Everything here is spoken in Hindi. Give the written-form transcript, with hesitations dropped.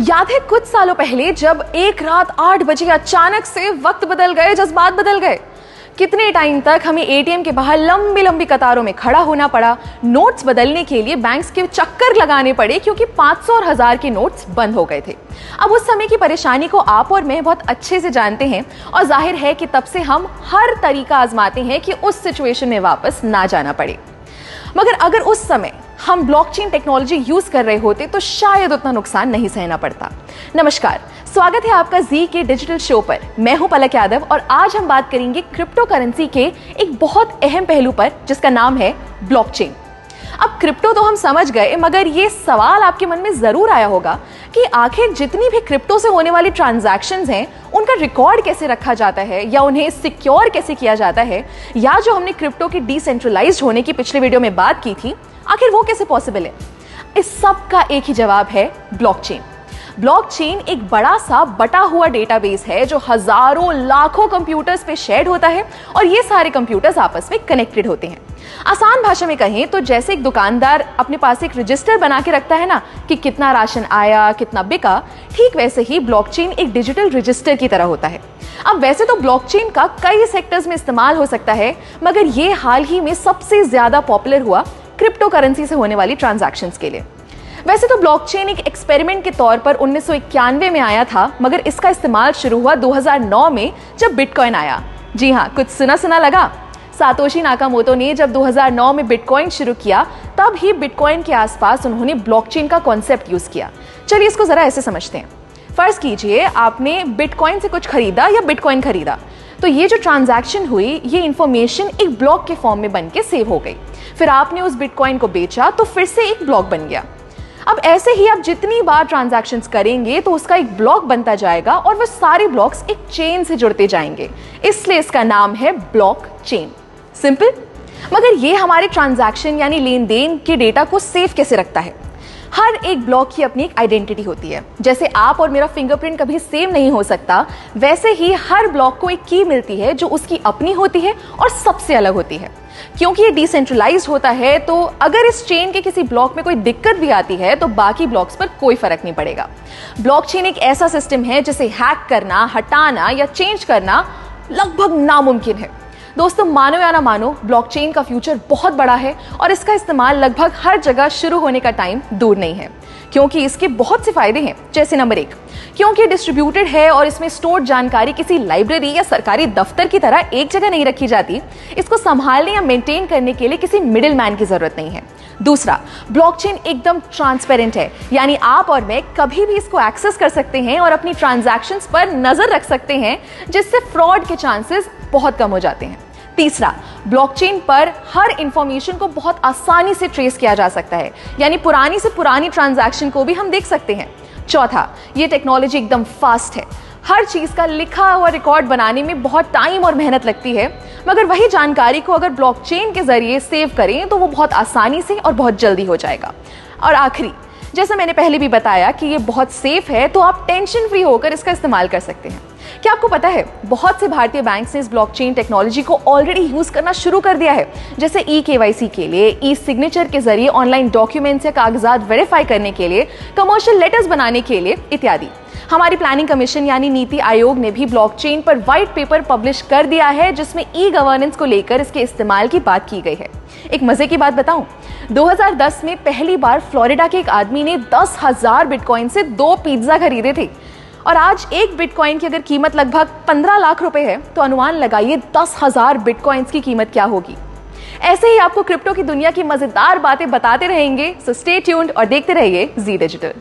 याद है कुछ सालों पहले जब एक रात 8 बजे अचानक से वक्त बदल गए, जज्बात बदल गए। कितने टाइम तक हमें एटीएम के बाहर लंबी लंबी कतारों में खड़ा होना पड़ा, नोट्स बदलने के लिए बैंक्स के चक्कर लगाने पड़े क्योंकि 500 और 1000 के नोट्स बंद हो गए थे। अब उस समय की परेशानी को आप और मैं बहुत अच्छे से जानते हैं और जाहिर है कि तब से हम हर तरीका आजमाते हैं कि उस सिचुएशन में वापस ना जाना पड़े। मगर अगर उस समय हम ब्लॉकचेन टेक्नोलॉजी यूज कर रहे होते तो शायद उतना नुकसान नहीं सहना पड़ता। नमस्कार, स्वागत है आपका जी के डिजिटल शो पर। मैं हूं पलक यादव और आज हम बात करेंगे क्रिप्टो करेंसी के एक बहुत अहम पहलू पर जिसका नाम है ब्लॉकचेन। अब क्रिप्टो तो हम समझ गए, मगर ये सवाल आपके मन में जरूर आया होगा कि आखिर जितनी भी क्रिप्टो से होने वाली ट्रांजैक्शंस हैं उनका रिकॉर्ड कैसे रखा जाता है या उन्हें सिक्योर कैसे किया जाता है, या जो हमने क्रिप्टो के डिसेंट्रलाइज्ड होने की पिछले वीडियो में बात की थी, आखिर वो कैसे पॉसिबल है। इस सब का एक ही जवाब है ब्लॉकचेन। ब्लॉकचेन एक बड़ा सा बटा हुआ डेटाबेस है जो हजारों लाखों कंप्यूटर्स पे शेयर्ड होता है और ये सारे कंप्यूटर्स आपस में कनेक्टेड होते हैं। आसान भाषा में कहें तो जैसे एक दुकानदार अपने पास एक रजिस्टर बना के रखता है ना कि कितना राशन आया, कितना बिका, ठीक वैसे ही ब्लॉकचेन एक डिजिटल रजिस्टर की तरह होता है। अब वैसे तो ब्लॉकचेन का कई सेक्टर्स में इस्तेमाल हो सकता है, मगर ये हाल ही में सबसे ज्यादा पॉपुलर हुआ क्रिप्टो करेंसी से होने वाली ट्रांजैक्शंस के लिए। वैसे तो ब्लॉकचेन एक एक्सपेरिमेंट के तौर पर 1991 में आया था, मगर इसका इस्तेमाल शुरू हुआ 2009 में जब बिटकॉइन आया। जी हाँ, कुछ सुना सुना लगा। सातोशी नाकामोटो ने जब 2009 में बिटकॉइन शुरू किया, तब ही बिटकॉइन के आसपास उन्होंने ब्लॉकचेन का कॉन्सेप्ट यूज किया। चलिए इसको जरा ऐसे समझते हैं। फर्ज कीजिए आपने बिटकॉइन से कुछ खरीदा या बिटकॉइन खरीदा, तो ये जो ट्रांजैक्शन हुई, ये इंफॉर्मेशन एक ब्लॉक के फॉर्म में बन के सेव हो गई। फिर आपने उस बिटकॉइन को बेचा तो फिर से एक ब्लॉक बन गया। अब ऐसे ही आप जितनी बार ट्रांजैक्शंस करेंगे तो उसका एक ब्लॉक बनता जाएगा और वो सारे ब्लॉक्स एक चेन से जुड़ते जाएंगे, इसलिए इसका नाम है ब्लॉकचेन। सिंपल। मगर ये हमारे ट्रांजैक्शन यानी लेन देन के डेटा को सेव कैसे रखता है? हर एक ब्लॉक की अपनी एक आइडेंटिटी होती है। जैसे आप और मेरा फिंगरप्रिंट कभी सेव नहीं हो सकता, वैसे ही हर ब्लॉक को एक की मिलती है जो उसकी अपनी होती है और सबसे अलग होती है। क्योंकि ये डिसेंट्रलाइज्ड होता है, तो अगर इस चेन के किसी ब्लॉक में कोई दिक्कत भी आती है तो बाकी ब्लॉक्स पर कोई फर्क नहीं पड़ेगा। ब्लॉकचेन एक ऐसा सिस्टम है जिसे हैक करना, हटाना या चेंज करना लगभग नामुमकिन है। दोस्तों, मानो या ना मानो, ब्लॉकचेन का फ्यूचर बहुत बड़ा है और इसका इस्तेमाल लगभग हर जगह शुरू होने का टाइम दूर नहीं है, क्योंकि इसके बहुत से फायदे हैं। जैसे नंबर 1, क्योंकि डिस्ट्रीब्यूटेड है और इसमें स्टोर्ड जानकारी किसी लाइब्रेरी या सरकारी दफ्तर की तरह एक जगह नहीं रखी जाती। इसको संभालने या मेंटेन करने के लिए किसी मिडिल मैन की जरूरत नहीं है। दूसरा, ब्लॉकचेन एकदम ट्रांसपेरेंट है, यानी आप और मैं कभी भी इसको एक्सेस कर सकते हैं और अपनी ट्रांजैक्शंस पर नजर रख सकते हैं, जिससे फ्रॉड के चांसेस बहुत कम हो जाते हैं। तीसरा, ब्लॉकचेन पर हर इंफॉर्मेशन को बहुत आसानी से ट्रेस किया जा सकता है, यानी पुरानी से पुरानी ट्रांजैक्शन को भी हम देख सकते हैं। चौथा, ये टेक्नोलॉजी एकदम फास्ट है। हर चीज का लिखा हुआ रिकॉर्ड बनाने में बहुत टाइम और मेहनत लगती है, मगर वही जानकारी को अगर ब्लॉकचेन के जरिए सेव करें तो वो बहुत आसानी से और बहुत जल्दी हो जाएगा। और आखिरी, जैसा मैंने पहले भी बताया कि ये बहुत सेफ है, तो आप टेंशन फ्री होकर इसका इस्तेमाल कर सकते हैं। क्या आपको पता है, बहुत से भारतीय बैंक्स ने इस ब्लॉकचेन टेक्नोलॉजी को ऑलरेडी यूज करना शुरू कर दिया है, जैसे ई-केवाईसी के लिए, ई सिग्नेचर के जरिए ऑनलाइन डॉक्यूमेंट्स या कागजात वेरीफाई करने के लिए, कमर्शियल लेटर्स बनाने के लिए इत्यादि। हमारी प्लानिंग कमीशन यानी नीति आयोग ने भी ब्लॉकचेन पर व्हाइट पेपर पब्लिश कर दिया है, जिसमें ई गवर्नेंस को लेकर इसके इस्तेमाल की बात की गई है। एक मजे की बात बताऊं, 2010 में पहली बार फ्लोरिडा के एक आदमी ने 10,000 बिटकॉइन से 2 पिज्जा खरीदे थे, और आज एक बिटकॉइन की अगर कीमत लगभग 15 लाख रुपए है, तो अनुमान लगाइए 10,000 बिटकॉइंस की कीमत क्या होगी। ऐसे ही आपको क्रिप्टो की दुनिया की मजेदार बातें बताते रहेंगे, सो स्टे ट्यून्ड और देखते रहिए जी डिजिटल।